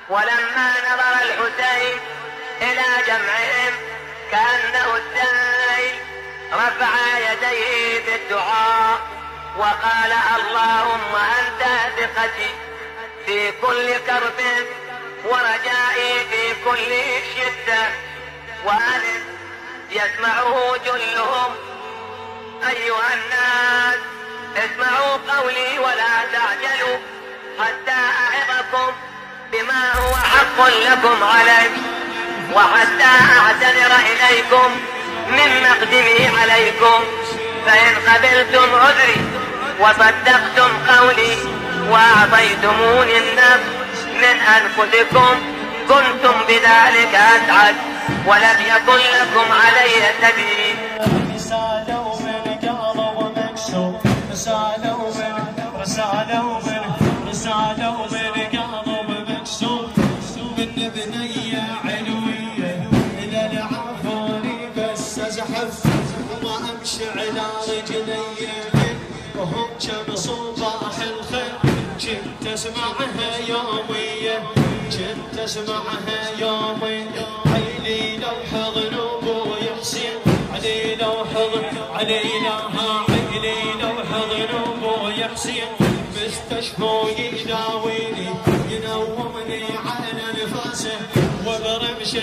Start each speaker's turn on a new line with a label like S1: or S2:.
S1: ولما نظر الحسين إلى جمعهم كأنه الداعي رفع يديه بالدعاء وقال: اللهم أنت ثقتي في كل كرب ورجائي في كل شدة. وألف يسمعه جلهم: أيها الناس اسمعوا قولي ولا تعجلوا حتى أعظكم بما هو حق لكم علي، وحتى أعتذر إليكم من مقدمي عليكم. فإن قبلتم عذري وصدقتم قولي وأعطيتموني النفس من أنفسكم كنتم بذلك أسعد، ولم يكن لكم علي سبيل.
S2: رسالة ومن قلب مكسور من بنية علوية إذا العفوني بس أزحف وما أمشي على رجلي وهم كم صباح الخير كنت أسمعها يومية كنت أسمعها يومية. عيني لو حضن أبوي حسين علي لو حضن علينا عيني لو حضن أبوي حسين مستشفى يداويني ينومني على نفاسه وبرمشي